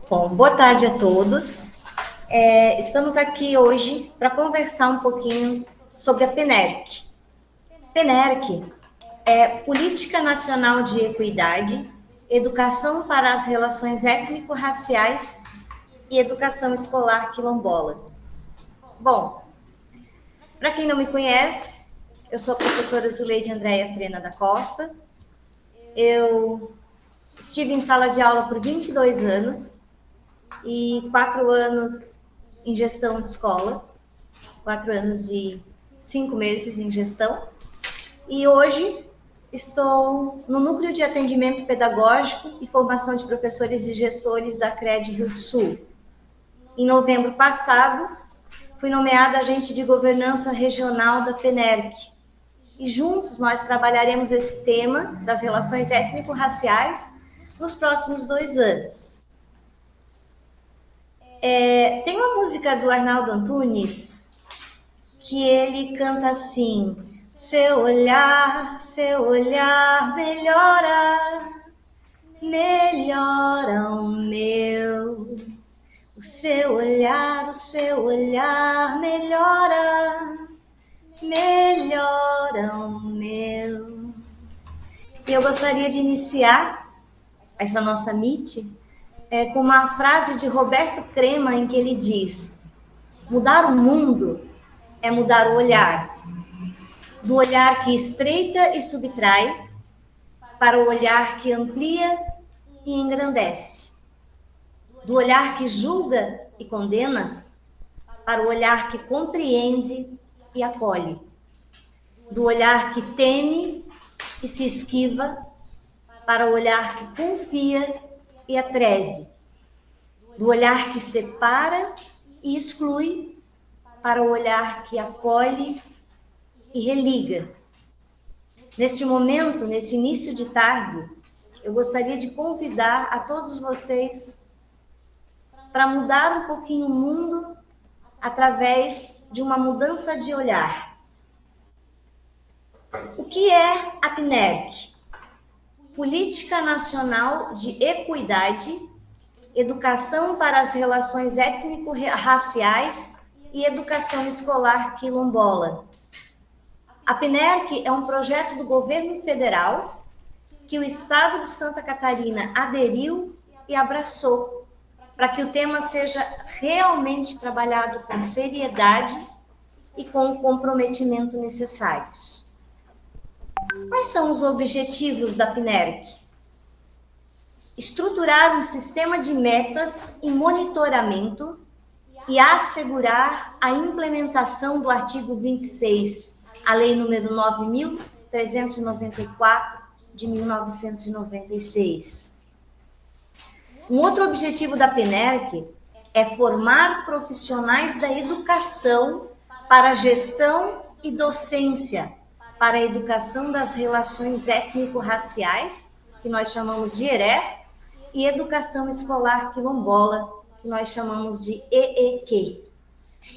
Bom, boa tarde a todos. Estamos aqui hoje para conversar um pouquinho sobre a PNERC. PNERC é Política Nacional de Equidade, Educação para as Relações Étnico-Raciais e Educação Escolar Quilombola. Bom, para quem não me conhece, eu sou a professora Zuleide Andréia Frena da Costa. Eu estive em sala de aula por 22 anos e 4 anos em gestão de escola, 4 anos e 5 meses em gestão. E hoje estou no Núcleo de Atendimento Pedagógico e Formação de Professores e Gestores da CRED Rio do Sul. Em novembro passado, fui nomeada agente de governança regional da PNERC. E juntos nós trabalharemos esse tema das relações étnico-raciais nos próximos 2 anos. Tem uma música do Arnaldo Antunes que ele canta assim: seu olhar melhora, melhora o meu. O seu olhar melhora, melhora o meu. E eu gostaria de iniciar essa nossa meet com uma frase de Roberto Crema, em que ele diz: mudar o mundo é mudar o olhar, do olhar que estreita e subtrai, para o olhar que amplia e engrandece, do olhar que julga e condena, para o olhar que compreende e acolhe, do olhar que teme e se esquiva, para o olhar que confia e atreve, do olhar que separa e exclui, para o olhar que acolhe e religa. Neste momento, nesse início de tarde, eu gostaria de convidar a todos vocês para mudar um pouquinho o mundo através de uma mudança de olhar. O que é a PNERC? Política Nacional de Equidade, Educação para as Relações Étnico-Raciais e Educação Escolar Quilombola. A PNERC é um projeto do governo federal que o estado de Santa Catarina aderiu e abraçou, para que o tema seja realmente trabalhado com seriedade e com o comprometimento necessários. Quais são os objetivos da PNERC? Estruturar um sistema de metas e monitoramento e assegurar a implementação do artigo 26, a Lei número 9.394, de 1996. Um outro objetivo da PNERC é formar profissionais da educação para gestão e docência, para a educação das relações étnico-raciais, que nós chamamos de ERÉ, e educação escolar quilombola, que nós chamamos de EEQ.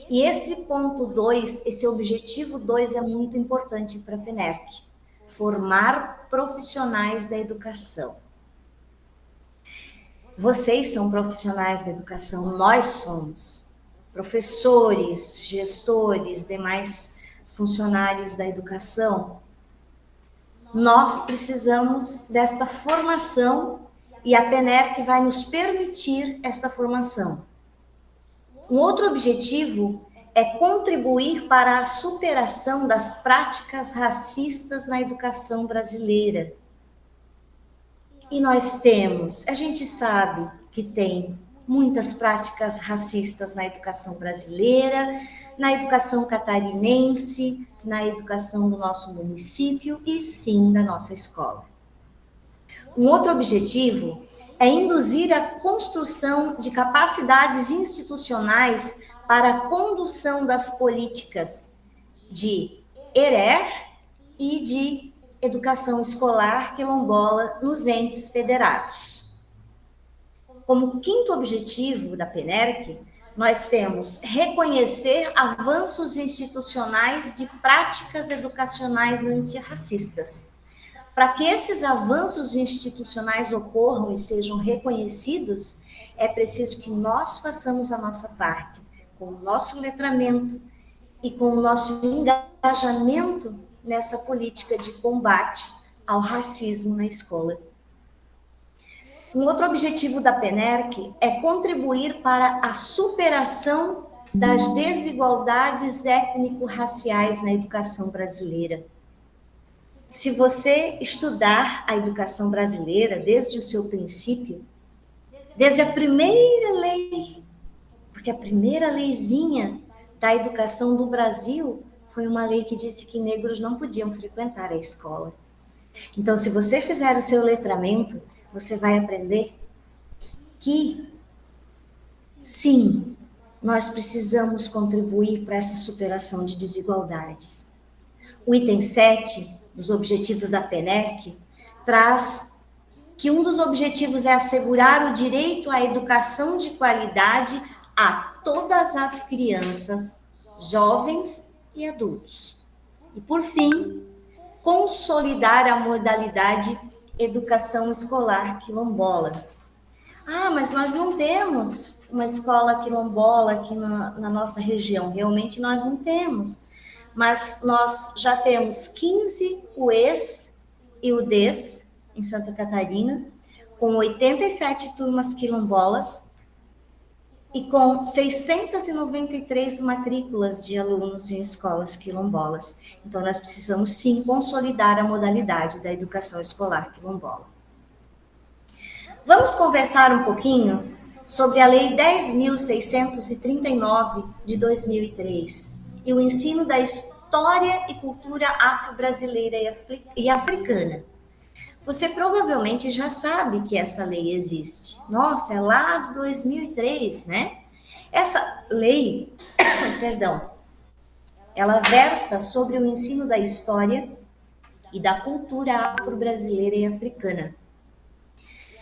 E esse ponto 2, esse objetivo 2 é muito importante para a PNERC, formar profissionais da educação. Vocês são profissionais da educação, nós somos professores, gestores, demais funcionários da educação. Nós precisamos desta formação e a PNERC vai nos permitir essa formação. Um outro objetivo é contribuir para a superação das práticas racistas na educação brasileira. E nós temos, a gente sabe que tem muitas práticas racistas na educação brasileira, na educação catarinense, na educação do nosso município e sim da nossa escola. Um outro objetivo é induzir a construção de capacidades institucionais para a condução das políticas de ERÉ e de educação escolar quilombola nos entes federados. Como quinto objetivo da PNERC, nós temos reconhecer avanços institucionais de práticas educacionais antirracistas, Para que esses avanços institucionais ocorram e sejam reconhecidos, é preciso que nós façamos a nossa parte, com o nosso letramento e com o nosso engajamento nessa política de combate ao racismo na escola. Um outro objetivo da PENERC é contribuir para a superação das desigualdades étnico-raciais na educação brasileira. Se você estudar a educação brasileira desde o seu princípio, desde a primeira lei, porque a primeira leizinha da educação do Brasil foi uma lei que disse que negros não podiam frequentar a escola. Então, se você fizer o seu letramento, você vai aprender que, sim, nós precisamos contribuir para essa superação de desigualdades. O item 7 dos objetivos da PENERC traz que um dos objetivos é assegurar o direito à educação de qualidade a todas as crianças, jovens e adultos. E, por fim, consolidar a modalidade educação escolar quilombola. Ah, mas nós não temos uma escola quilombola aqui na nossa região. Realmente nós não temos. Mas nós já temos 15 UEs e UDs em Santa Catarina, com 87 turmas quilombolas e com 693 matrículas de alunos em escolas quilombolas. Então, nós precisamos, sim, consolidar a modalidade da educação escolar quilombola. Vamos conversar um pouquinho sobre a Lei 10.639 de 2003 e o ensino da história e cultura afro-brasileira e africana. Você provavelmente já sabe que essa lei existe. Nossa, é lá de 2003, né? Essa lei, perdão, ela versa sobre o ensino da história e da cultura afro-brasileira e africana.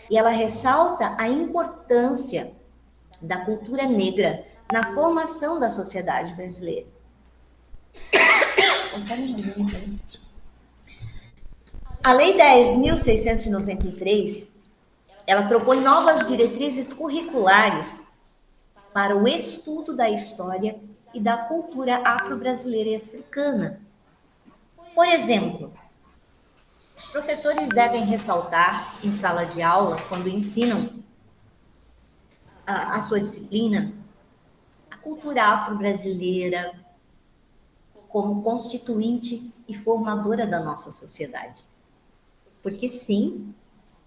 E ela ressalta a importância da cultura negra na formação da sociedade brasileira. A Lei 10.693, ela propõe novas diretrizes curriculares para o estudo da história e da cultura afro-brasileira e africana. Por exemplo, os professores devem ressaltar em sala de aula, quando ensinam a sua disciplina, a cultura afro-brasileira como constituinte e formadora da nossa sociedade. Porque sim,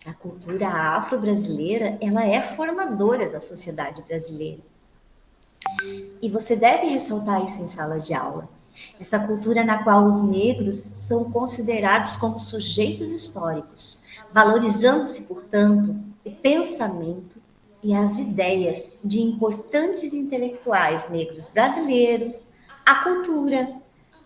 a cultura afro-brasileira, ela é formadora da sociedade brasileira. E você deve ressaltar isso em sala de aula. Essa cultura na qual os negros são considerados como sujeitos históricos, valorizando-se, portanto, o pensamento e as ideias de importantes intelectuais negros brasileiros, a cultura,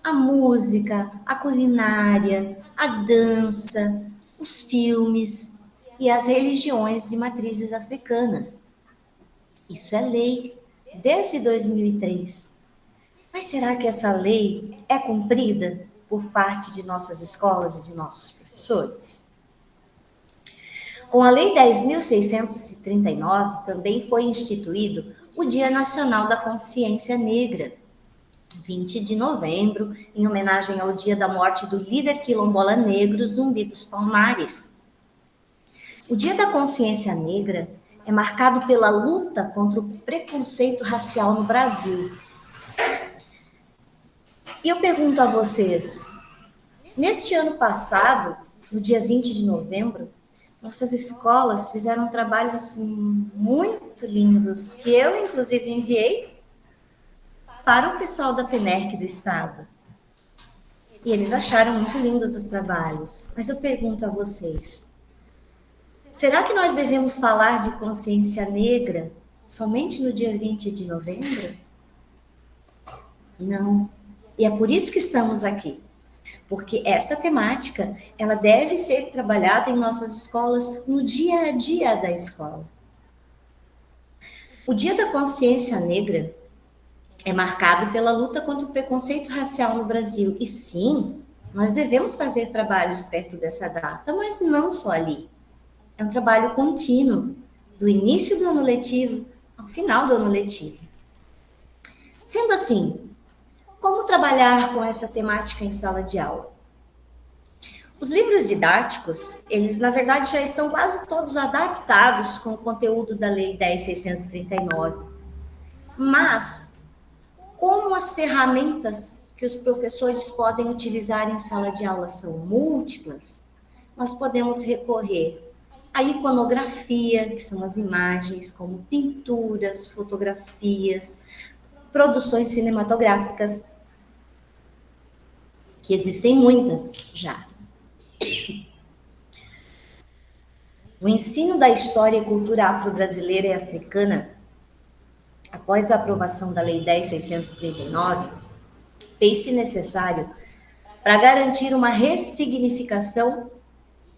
a música, a culinária, a dança, os filmes e as religiões de matrizes africanas. Isso é lei, desde 2003. Mas será que essa lei é cumprida por parte de nossas escolas e de nossos professores? Com a Lei 10.639, também foi instituído o Dia Nacional da Consciência Negra, 20 de novembro, em homenagem ao dia da morte do líder quilombola negro Zumbi dos Palmares. O Dia da Consciência Negra é marcado pela luta contra o preconceito racial no Brasil. E eu pergunto a vocês, neste ano passado, no dia 20 de novembro, nossas escolas fizeram trabalhos muito lindos, que eu, inclusive, enviei para o pessoal da PENERC do Estado. E eles acharam muito lindos os trabalhos. Mas eu pergunto a vocês, será que nós devemos falar de consciência negra somente no dia 20 de novembro? Não. E é por isso que estamos aqui. Porque essa temática, ela deve ser trabalhada em nossas escolas no dia a dia da escola. O Dia da Consciência Negra é marcado pela luta contra o preconceito racial no Brasil. E sim, Nós devemos fazer trabalhos perto dessa data, mas não só ali. É um trabalho contínuo, do início do ano letivo ao final do ano letivo. Sendo assim, como trabalhar com essa temática em sala de aula? Os livros didáticos, eles na verdade já estão quase todos adaptados com o conteúdo da Lei 10.639. Mas, como as ferramentas que os professores podem utilizar em sala de aula são múltiplas, nós podemos recorrer à iconografia, que são as imagens, como pinturas, fotografias, produções cinematográficas, que existem muitas já. O ensino da história e cultura afro-brasileira e africana, após a aprovação da Lei 10.639, fez-se necessário para garantir uma ressignificação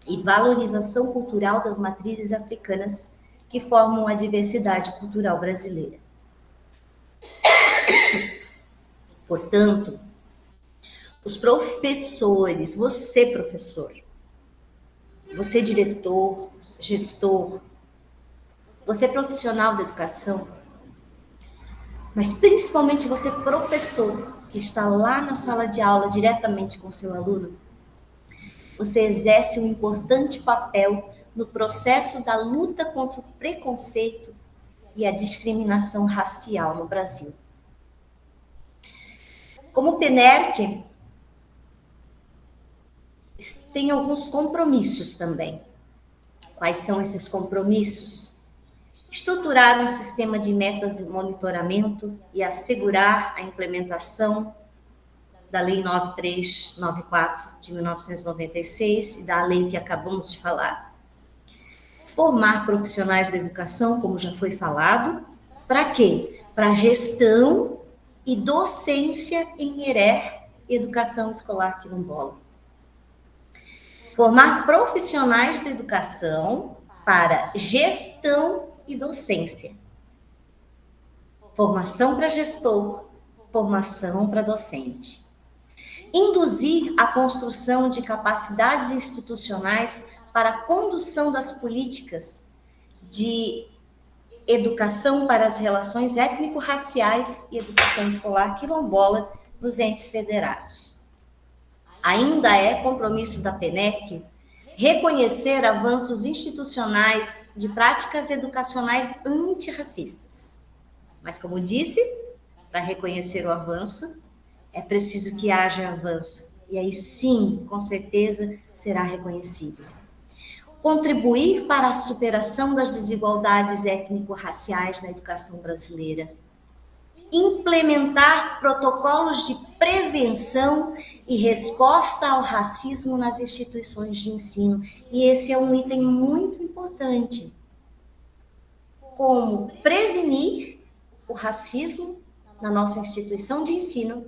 e valorização cultural das matrizes africanas que formam a diversidade cultural brasileira. Portanto, os professores, você professor, você diretor, gestor, você profissional da educação, mas principalmente você professor, que está lá na sala de aula diretamente com seu aluno, você exerce um importante papel no processo da luta contra o preconceito e a discriminação racial no Brasil. Como PENERC, tem alguns compromissos também. Quais são esses compromissos? Estruturar um sistema de metas e monitoramento e assegurar a implementação da Lei 9394 de 1996 e da lei que acabamos de falar. Formar profissionais da educação, como já foi falado, para quê? Para gestão e docência em ERE, Educação Escolar Quilombola. Formar profissionais da educação para gestão e docência. Formação para gestor, formação para docente. Induzir a construção de capacidades institucionais para a condução das políticas de educação para as relações étnico-raciais e educação escolar quilombola nos entes federados. Ainda é compromisso da PENERC reconhecer avanços institucionais de práticas educacionais antirracistas. Mas, como disse, para reconhecer o avanço, é preciso que haja avanço. E aí sim, com certeza, será reconhecido. Contribuir para a superação das desigualdades étnico-raciais na educação brasileira. Implementar protocolos de prevenção e resposta ao racismo nas instituições de ensino. E esse é um item muito importante. Como prevenir o racismo na nossa instituição de ensino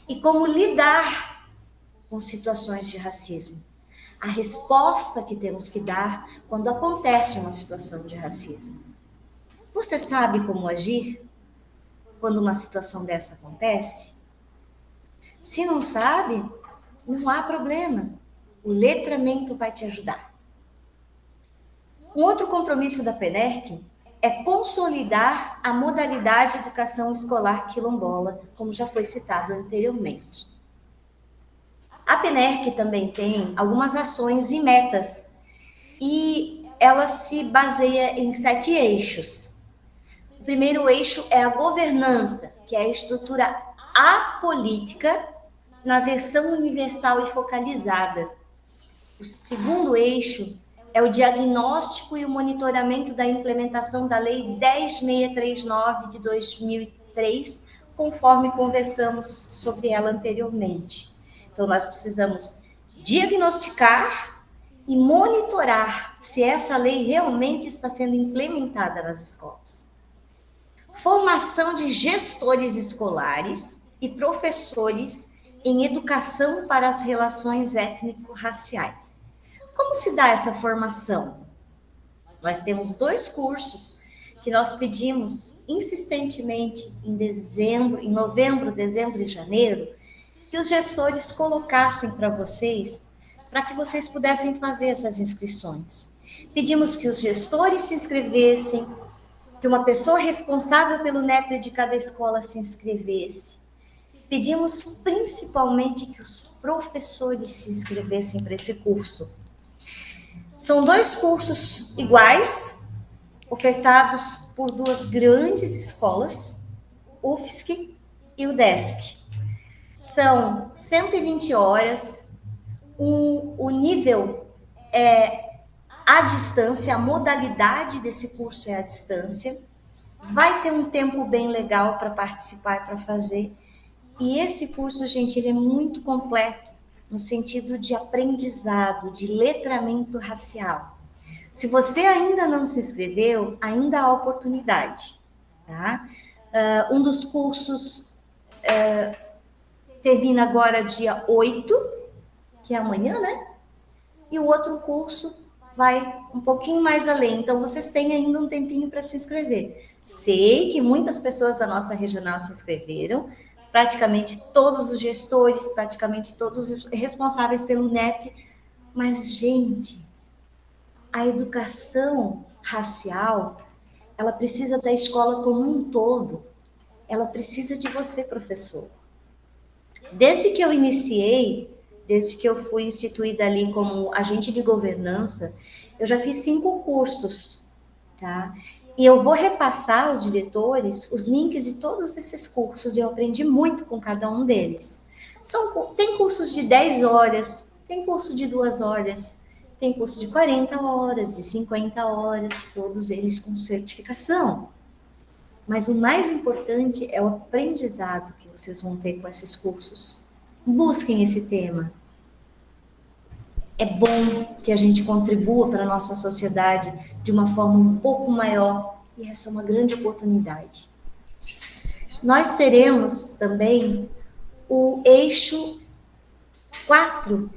e como lidar com situações de racismo. A resposta que temos que dar quando acontece uma situação de racismo. Você sabe como agir quando uma situação dessa acontece? Se não sabe, não há problema. O letramento vai te ajudar. Um outro compromisso da PENERC é consolidar a modalidade educação escolar quilombola, como já foi citado anteriormente. A PENERC também tem algumas ações e metas, e ela se baseia em 7 eixos. O primeiro eixo é a governança, que é a estrutura apolítica na versão universal e focalizada. O segundo eixo é o diagnóstico e o monitoramento da implementação da Lei 10.639 de 2003, conforme conversamos sobre ela anteriormente. Então, nós precisamos diagnosticar e monitorar se essa lei realmente está sendo implementada nas escolas. Formação de gestores escolares e professores em educação para as relações étnico-raciais. Como se dá essa formação? Nós temos 2 cursos que nós pedimos insistentemente em novembro, dezembro e janeiro, que que os gestores colocassem para vocês, para que vocês pudessem fazer essas inscrições. Pedimos que os gestores se inscrevessem, que uma pessoa responsável pelo NEPRE de cada escola se inscrevesse. Pedimos principalmente que os professores se inscrevessem para esse curso. São 2 cursos iguais, ofertados por 2 grandes escolas, UFSC e o DESC. São 120 horas, o nível é à distância, a modalidade desse curso é à distância, vai ter um tempo bem legal para participar e para fazer, e esse curso, gente, ele é muito completo, no sentido de aprendizado, de letramento racial. Se você ainda não se inscreveu, ainda há oportunidade, tá? Um dos cursos termina agora dia 8, que é amanhã, né? E o outro curso vai um pouquinho mais além. Então, vocês têm ainda um tempinho para se inscrever. Sei que muitas pessoas da nossa regional se inscreveram, praticamente todos os gestores, praticamente todos os responsáveis pelo NEP, mas, gente, a educação racial, ela precisa da escola como um todo. Ela precisa de você, professor. Desde que eu iniciei, desde que eu fui instituída ali como agente de governança, eu já fiz 5 cursos, tá? E eu vou repassar aos diretores os links de todos esses cursos, e eu aprendi muito com cada um deles. Tem cursos de 10 horas, tem curso de 2 horas, tem curso de 40 horas, de 50 horas, todos eles com certificação. Mas o mais importante é o aprendizado que vocês vão ter com esses cursos. Busquem esse tema. É bom que a gente contribua para a nossa sociedade de uma forma um pouco maior, e essa é uma grande oportunidade. Nós teremos também o eixo 4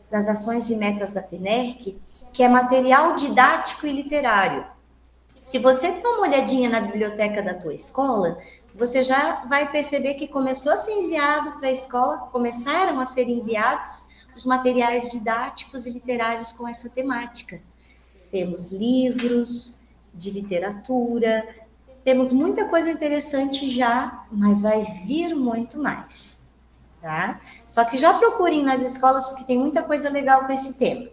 das ações e metas da PNERC, que é material didático e literário. Se você der uma olhadinha na biblioteca da tua escola, você já vai perceber que começou a ser enviado para a escola, começaram a ser enviados os materiais didáticos e literários com essa temática. Temos livros de literatura, temos muita coisa interessante já, mas vai vir muito mais, tá? Só que já procurem nas escolas, porque tem muita coisa legal com esse tema.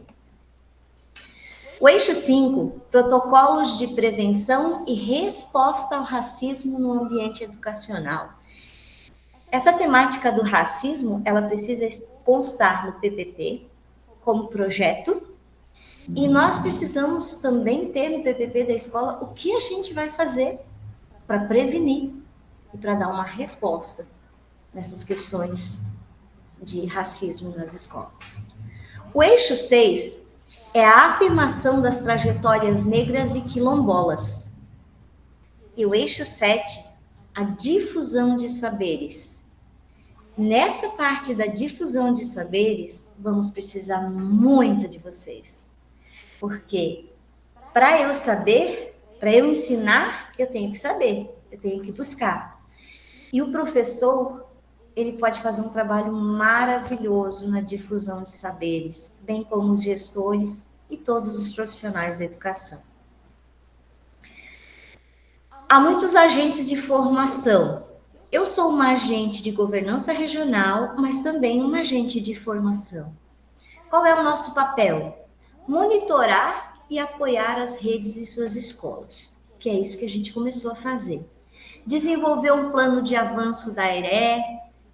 O eixo 5, protocolos de prevenção e resposta ao racismo no ambiente educacional. Essa temática do racismo, ela precisa constar no PPP como projeto, e nós precisamos também ter no PPP da escola o que a gente vai fazer para prevenir e para dar uma resposta nessas questões de racismo nas escolas. O eixo 6 é a afirmação das trajetórias negras e quilombolas. E o eixo 7, a difusão de saberes. Nessa parte da difusão de saberes, vamos precisar muito de vocês. Porque para eu saber, para eu ensinar, eu tenho que saber, eu tenho que buscar. E o professor, ele pode fazer um trabalho maravilhoso na difusão de saberes, bem como os gestores e todos os profissionais da educação. Há muitos agentes de formação. Eu sou uma agente de governança regional, mas também uma agente de formação. Qual é o nosso papel? Monitorar e apoiar as redes e suas escolas, que é isso que a gente começou a fazer. Desenvolver um plano de avanço da ERE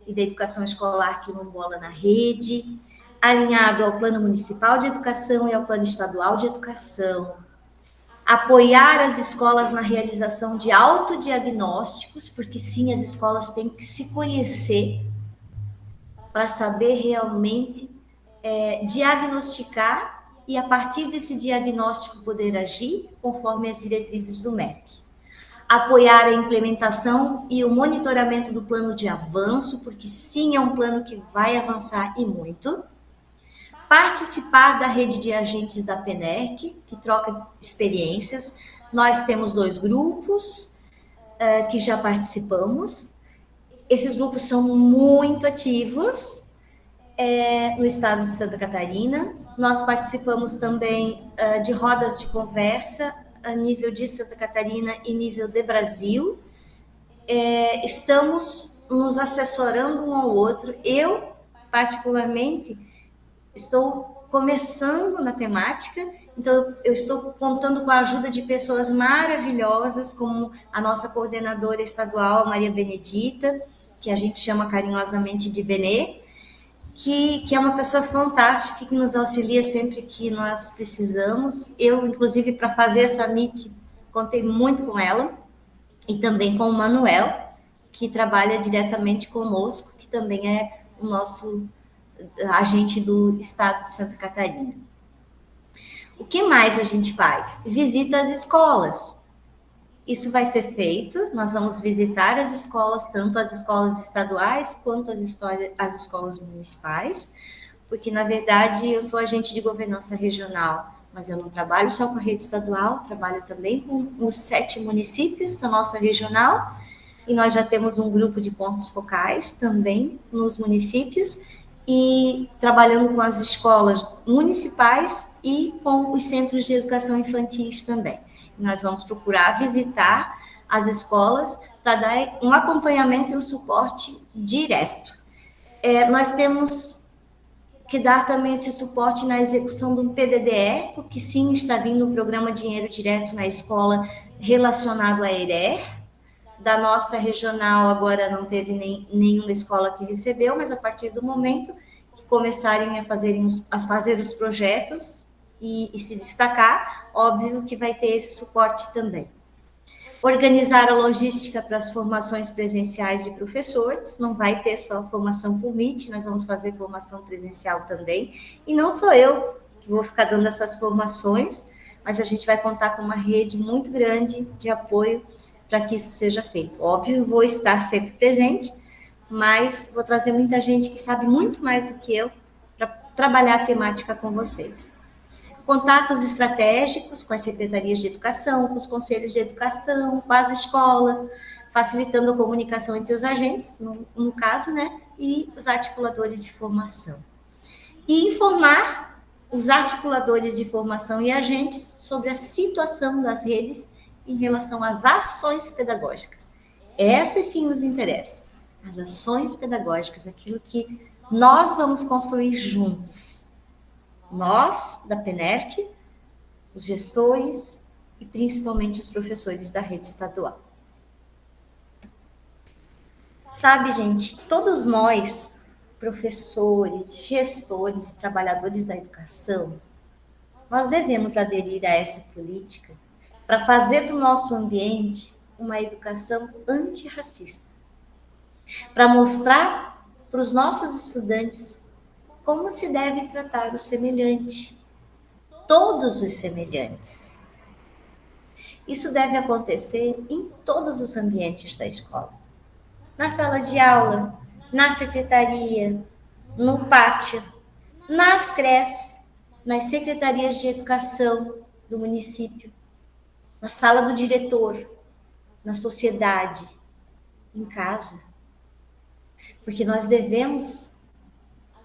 e da educação escolar quilombola na rede, alinhado ao Plano Municipal de Educação e ao Plano Estadual de Educação. Apoiar as escolas na realização de autodiagnósticos, porque sim, as escolas têm que se conhecer para saber realmente diagnosticar e, a partir desse diagnóstico, poder agir conforme as diretrizes do MEC. Apoiar a implementação e o monitoramento do plano de avanço, porque sim, é um plano que vai avançar e muito. Participar da rede de agentes da PNERC, que troca experiências. Nós temos 2 grupos que já participamos. Esses grupos são muito ativos no estado de Santa Catarina. Nós participamos também de rodas de conversa a nível de Santa Catarina e nível de Brasil. Estamos nos assessorando um ao outro. Eu, particularmente, estou começando na temática, então eu estou contando com a ajuda de pessoas maravilhosas, como a nossa coordenadora estadual, Maria Benedita, que a gente chama carinhosamente de Benê, que é uma pessoa fantástica, que nos auxilia sempre que nós precisamos. Eu, inclusive, para fazer essa meet, contei muito com ela, e também com o Manuel, que trabalha diretamente conosco, que também é o nosso agente do estado de Santa Catarina. O que mais a gente faz? Visita as escolas. Isso vai ser feito, nós vamos visitar as escolas, tanto as escolas estaduais quanto as escolas municipais, porque, na verdade, eu sou agente de governança regional, mas eu não trabalho só com a rede estadual, trabalho também com os 7 municípios da nossa regional, e nós já temos um grupo de pontos focais também nos municípios, e trabalhando com as escolas municipais e com os centros de educação infantis também. Nós vamos procurar visitar as escolas para dar um acompanhamento e um suporte direto. Nós temos que dar também esse suporte na execução de um PDDE, porque sim, está vindo o programa Dinheiro Direto na Escola relacionado à ERER. Da nossa regional, agora não teve nenhuma escola que recebeu, mas a partir do momento que começarem a fazer os projetos e se destacar, óbvio que vai ter esse suporte também. Organizar a logística para as formações presenciais de professores, não vai ter só formação por Meet, nós vamos fazer formação presencial também, e não sou eu que vou ficar dando essas formações, mas a gente vai contar com uma rede muito grande de apoio para que isso seja feito. Óbvio, vou estar sempre presente, mas vou trazer muita gente que sabe muito mais do que eu para trabalhar a temática com vocês. Contatos estratégicos com as secretarias de educação, com os conselhos de educação, com as escolas, facilitando a comunicação entre os agentes, no caso, né, e os articuladores de formação. E informar os articuladores de formação e agentes sobre a situação das redes em relação às ações pedagógicas. Essas sim nos interessam. As ações pedagógicas, aquilo que nós vamos construir juntos. Nós, da PENERC, os gestores e principalmente os professores da rede estadual. Sabe, gente, todos nós, professores, gestores e trabalhadores da educação, nós devemos aderir a essa política para fazer do nosso ambiente uma educação antirracista, para mostrar para os nossos estudantes como se deve tratar o semelhante, todos os semelhantes. Isso deve acontecer em todos os ambientes da escola, na sala de aula, na secretaria, no pátio, nas creches, nas secretarias de educação do município, na sala do diretor, na sociedade, em casa. Porque nós devemos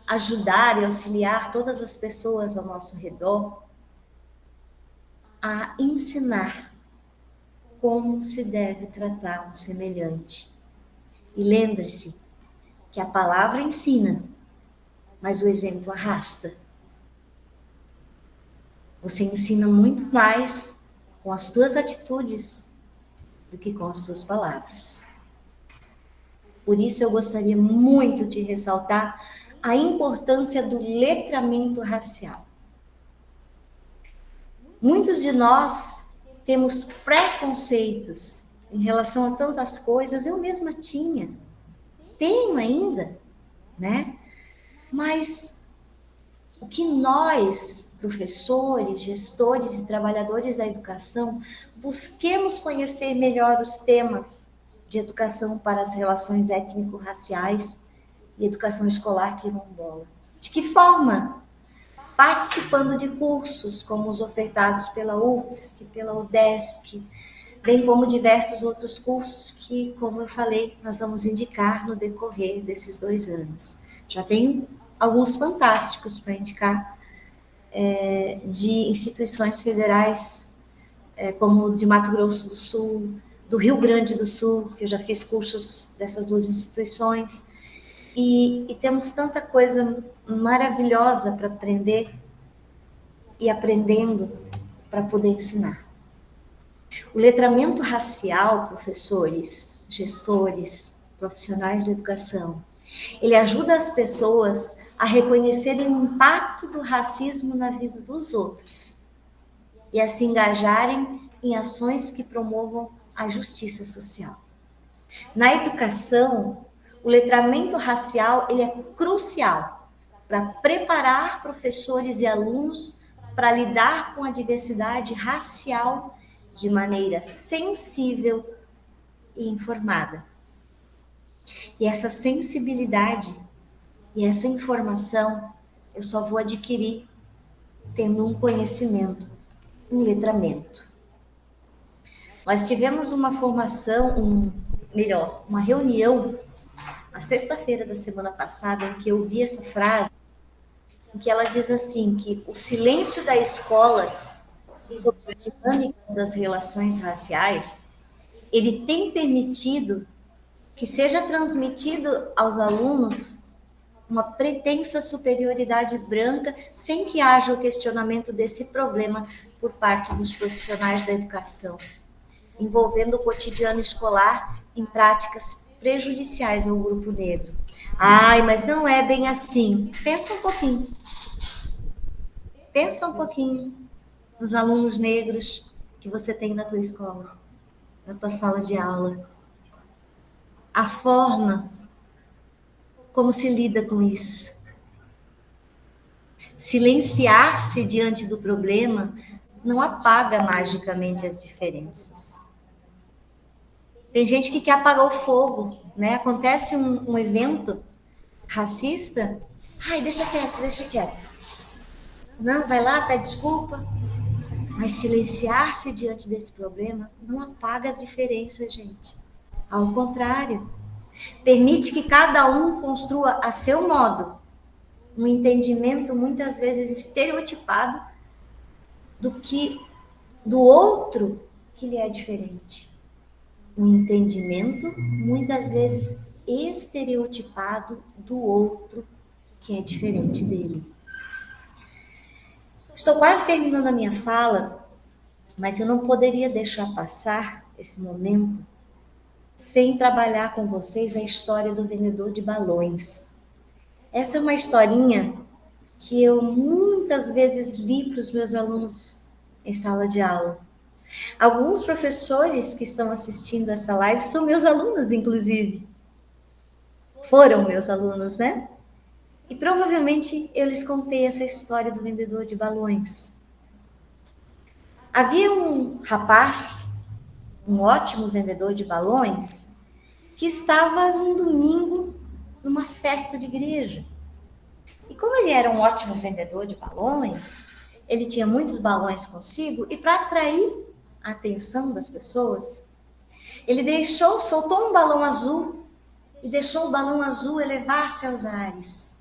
ajudar e auxiliar todas as pessoas ao nosso redor a ensinar como se deve tratar um semelhante. E lembre-se que a palavra ensina, mas o exemplo arrasta. Você ensina muito mais com as tuas atitudes do que com as tuas palavras. Por isso eu gostaria muito de ressaltar a importância do letramento racial. Muitos de nós temos preconceitos em relação a tantas coisas, eu mesma tinha, tenho ainda, né? Mas o que nós, professores, gestores e trabalhadores da educação, busquemos conhecer melhor os temas de educação para as relações étnico-raciais e educação escolar quilombola. De que forma? Participando de cursos como os ofertados pela UFSC, pela UDESC, bem como diversos outros cursos que, como eu falei, nós vamos indicar no decorrer desses 2 anos. Já tenho alguns fantásticos para indicar, de instituições federais, como de Mato Grosso do Sul, do Rio Grande do Sul, que eu já fiz cursos dessas 2 instituições, e temos tanta coisa maravilhosa para aprender e aprendendo para poder ensinar. O letramento racial, professores, gestores, profissionais da educação, ele ajuda as pessoas a reconhecerem o impacto do racismo na vida dos outros e a se engajarem em ações que promovam a justiça social. Na educação, o letramento racial ele é crucial para preparar professores e alunos para lidar com a diversidade racial de maneira sensível e informada. E essa sensibilidade e essa informação eu só vou adquirir tendo um conhecimento, um letramento. Nós tivemos uma formação, uma reunião, na sexta-feira da semana passada, em que eu vi essa frase, em que ela diz assim, que o silêncio da escola sobre as dinâmicas das relações raciais, ele tem permitido que seja transmitido aos alunos uma pretensa superioridade branca, sem que haja o questionamento desse problema por parte dos profissionais da educação, envolvendo o cotidiano escolar em práticas prejudiciais ao grupo negro. Ai, mas não é bem assim. Pensa um pouquinho. Pensa um pouquinho nos alunos negros que você tem na tua escola, na tua sala de aula. A forma como se lida com isso. Silenciar-se diante do problema não apaga magicamente as diferenças. Tem gente que quer apagar o fogo, né? Acontece um evento racista, ai, deixa quieto. Não, vai lá, pede desculpa. Mas silenciar-se diante desse problema não apaga as diferenças, gente. Ao contrário, permite que cada um construa a seu modo um entendimento muitas vezes estereotipado do outro que lhe é diferente. Um entendimento muitas vezes estereotipado do outro que é diferente dele. Estou quase terminando a minha fala, mas eu não poderia deixar passar esse momento sem trabalhar com vocês a história do vendedor de balões. Essa é uma historinha que eu muitas vezes li para os meus alunos em sala de aula. Alguns professores que estão assistindo essa live são meus alunos, inclusive. Foram meus alunos, né? E provavelmente eu lhes contei essa história do vendedor de balões. Havia um rapaz, um ótimo vendedor de balões, que estava num domingo numa festa de igreja. E como ele era um ótimo vendedor de balões, ele tinha muitos balões consigo, e para atrair a atenção das pessoas, ele soltou um balão azul e deixou o balão azul elevar-se aos ares.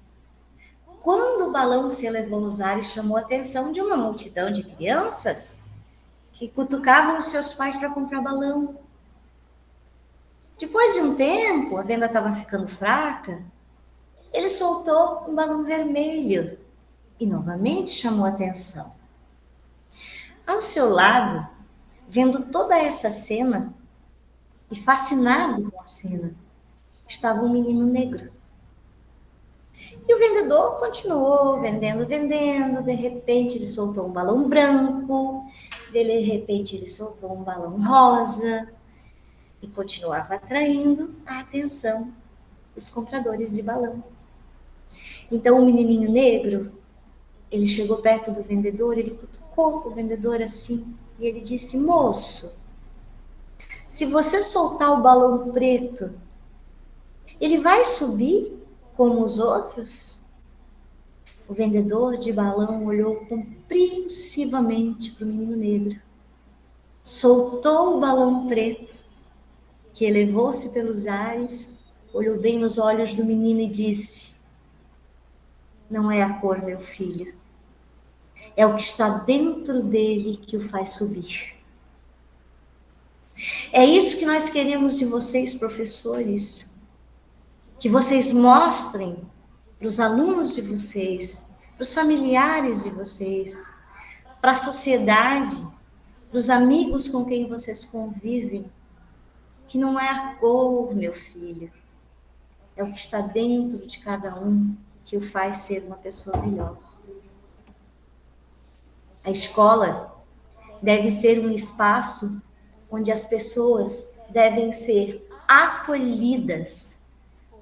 Quando o balão se elevou nos ares, chamou a atenção de uma multidão de crianças que cutucavam os seus pais para comprar balão. Depois de um tempo, a venda estava ficando fraca, ele soltou um balão vermelho e novamente chamou a atenção. Ao seu lado, vendo toda essa cena e fascinado com a cena, estava um menino negro. E o vendedor continuou vendendo, de repente ele soltou um balão branco, de repente ele soltou um balão rosa e continuava atraindo a atenção dos compradores de balão. Então o menininho negro, ele chegou perto do vendedor, ele cutucou o vendedor assim e ele disse: moço, se você soltar o balão preto, ele vai subir como os outros? O vendedor de balão olhou compreensivamente para o menino negro. soltou o balão preto, que elevou-se pelos ares, olhou bem nos olhos do menino e disse: não é a cor, meu filho, é o que está dentro dele que o faz subir. É isso que nós queremos de vocês, professores, que vocês mostrem para os alunos de vocês, para os familiares de vocês, para a sociedade, para os amigos com quem vocês convivem, que não é a cor, meu filho, é o que está dentro de cada um que o faz ser uma pessoa melhor. A escola deve ser um espaço onde as pessoas devem ser acolhidas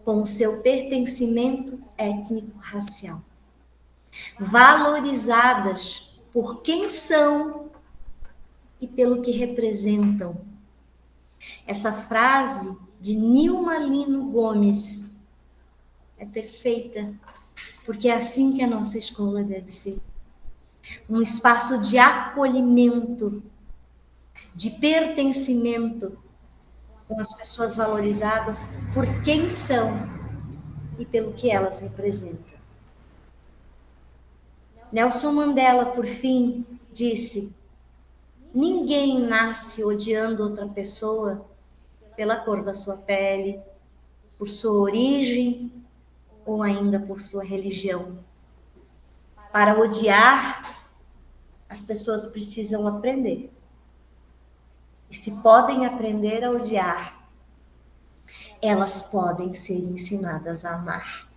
com o seu pertencimento étnico-racial, valorizadas por quem são e pelo que representam. Essa frase de Nilma Lino Gomes é perfeita, porque é assim que a nossa escola deve ser. Um espaço de acolhimento, de pertencimento com as pessoas valorizadas por quem são e pelo que elas representam. Nelson Mandela, por fim, disse: ninguém nasce odiando outra pessoa pela cor da sua pele, por sua origem ou ainda por sua religião. Para odiar, as pessoas precisam aprender. E se podem aprender a odiar, elas podem ser ensinadas a amar.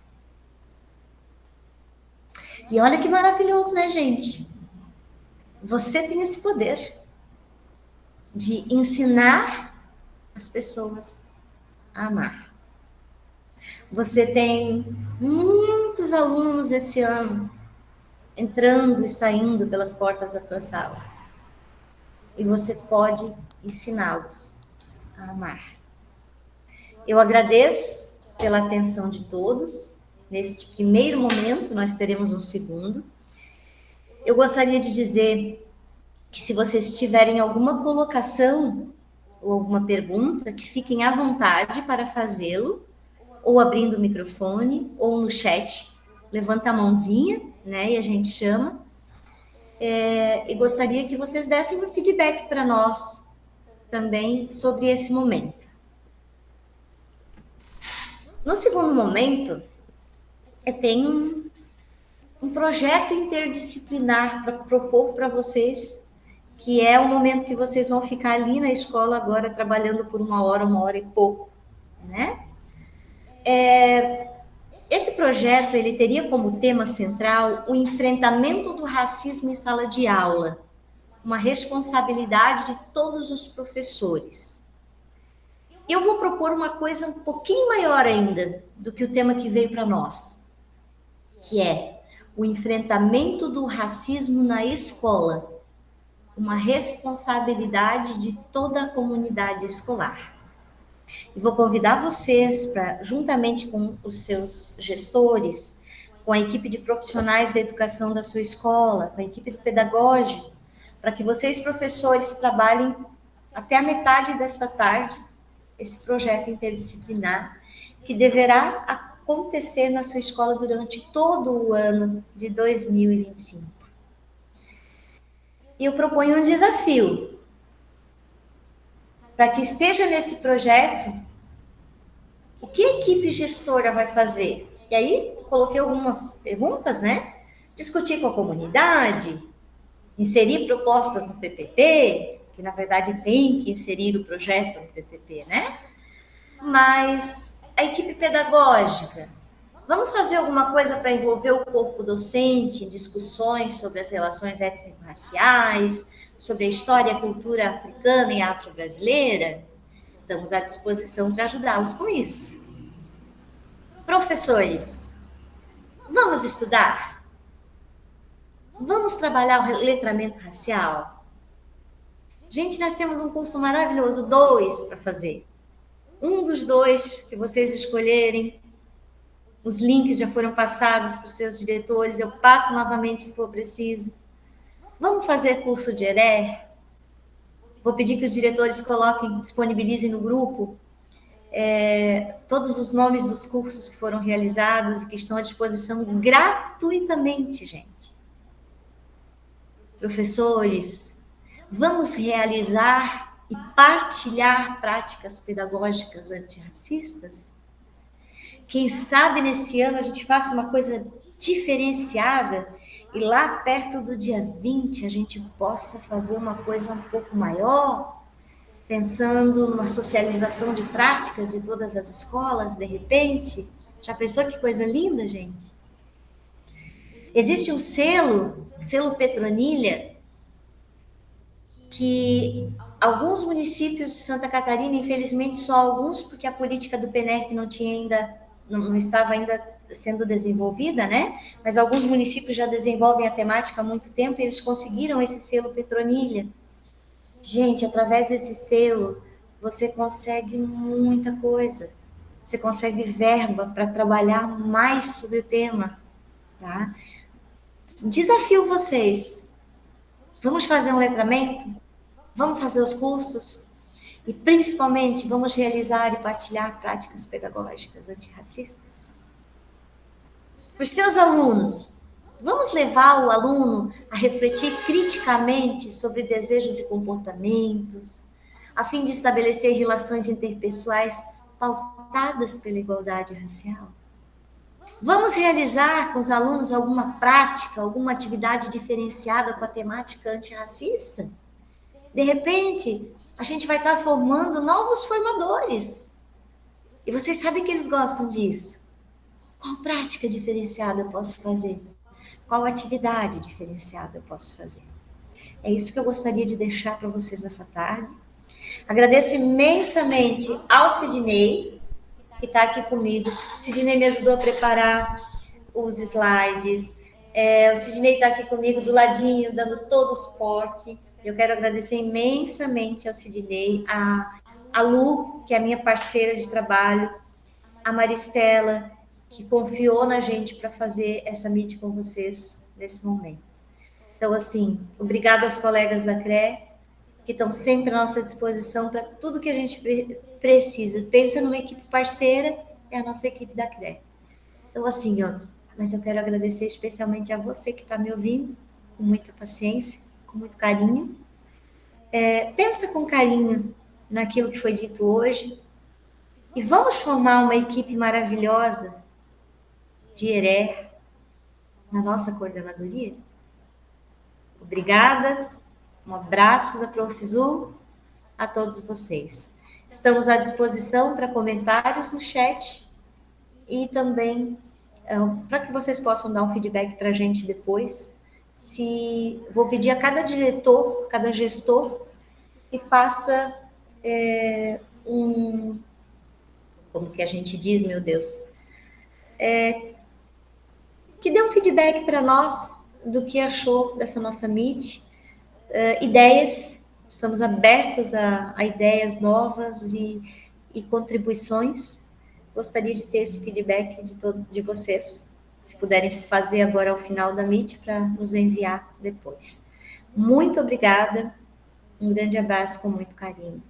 E olha que maravilhoso, né, gente? Você tem esse poder de ensinar as pessoas a amar. Você tem muitos alunos esse ano entrando e saindo pelas portas da tua sala. E você pode ensiná-los a amar. Eu agradeço pela atenção de todos. Neste primeiro momento, nós teremos um segundo. Eu gostaria de dizer que se vocês tiverem alguma colocação ou alguma pergunta, que fiquem à vontade para fazê-lo, ou abrindo o microfone, ou no chat. Levanta a mãozinha, né, e a gente chama. E gostaria que vocês dessem um feedback para nós também sobre esse momento. No segundo momento, eu tenho um projeto interdisciplinar para propor para vocês, que é o momento que vocês vão ficar ali na escola agora trabalhando por uma hora e pouco, né? Esse projeto, ele teria como tema central o enfrentamento do racismo em sala de aula, uma responsabilidade de todos os professores. Eu vou propor uma coisa um pouquinho maior ainda do que o tema que veio para nós, que é o enfrentamento do racismo na escola, uma responsabilidade de toda a comunidade escolar. E vou convidar vocês para, juntamente com os seus gestores, com a equipe de profissionais da educação da sua escola, com a equipe do pedagógico, para que vocês, professores, trabalhem até a metade desta tarde esse projeto interdisciplinar, que deverá acontecer na sua escola durante todo o ano de 2025. E eu proponho um desafio para que esteja nesse projeto. O que a equipe gestora vai fazer? E aí, coloquei algumas perguntas, né? Discutir com a comunidade, inserir propostas no PPP, que na verdade tem que inserir o projeto no PPP, né? Mas a equipe pedagógica, vamos fazer alguma coisa para envolver o corpo docente em discussões sobre as relações étnico-raciais, sobre a história e a cultura africana e afro-brasileira? Estamos à disposição para ajudá-los com isso. Professores, vamos estudar? Vamos trabalhar o letramento racial? Gente, nós temos um curso maravilhoso, 2 para fazer. Um dos 2 que vocês escolherem, os links já foram passados para os seus diretores, eu passo novamente se for preciso. Vamos fazer curso de ERE? Vou pedir que os diretores coloquem, disponibilizem no grupo todos os nomes dos cursos que foram realizados e que estão à disposição gratuitamente, gente. Professores, vamos realizar e partilhar práticas pedagógicas antirracistas? Quem sabe nesse ano a gente faça uma coisa diferenciada e lá perto do dia 20 a gente possa fazer uma coisa um pouco maior, pensando numa socialização de práticas de todas as escolas, de repente. Já pensou que coisa linda, gente? Existe um selo, o selo Petronilha, que alguns municípios de Santa Catarina, infelizmente só alguns, porque a política do PNEC não estava ainda sendo desenvolvida, né? Mas alguns municípios já desenvolvem a temática há muito tempo e eles conseguiram esse selo Petronilha. Gente, através desse selo, você consegue muita coisa. Você consegue verba para trabalhar mais sobre o tema, tá? Desafio vocês. Vamos fazer um letramento? Vamos fazer os cursos? E, principalmente, vamos realizar e partilhar práticas pedagógicas antirracistas? Para os seus alunos, vamos levar o aluno a refletir criticamente sobre desejos e comportamentos, a fim de estabelecer relações interpessoais pautadas pela igualdade racial? Vamos realizar com os alunos alguma prática, alguma atividade diferenciada com a temática antirracista? De repente, a gente vai estar formando novos formadores. E vocês sabem que eles gostam disso. Qual prática diferenciada eu posso fazer? Qual atividade diferenciada eu posso fazer? É isso que eu gostaria de deixar para vocês nessa tarde. Agradeço imensamente ao Sidney, que está aqui comigo. O Sidney me ajudou a preparar os slides. O Sidney está aqui comigo do ladinho, dando todo o suporte. Eu quero agradecer imensamente ao Sidney, a Lu, que é a minha parceira de trabalho, a Maristela, que confiou na gente para fazer essa meet com vocês nesse momento. Então, assim, obrigada aos colegas da CRE, que estão sempre à nossa disposição para tudo que a gente precisa. Pensa numa equipe parceira, é a nossa equipe da CRE. Então, assim, mas eu quero agradecer especialmente a você que está me ouvindo, com muita paciência, com muito carinho. Pensa com carinho naquilo que foi dito hoje e vamos formar uma equipe maravilhosa de ERE na nossa coordenadoria? Obrigada, um abraço da Profzul a todos vocês. Estamos à disposição para comentários no chat e também para que vocês possam dar um feedback para a gente depois. Vou pedir a cada diretor, cada gestor, que faça como que a gente diz, meu Deus, que dê um feedback para nós do que achou dessa nossa meet, ideias, estamos abertos a ideias novas e contribuições. Gostaria de ter esse feedback de vocês, se puderem fazer agora ao final da meet, para nos enviar depois. Muito obrigada, um grande abraço com muito carinho.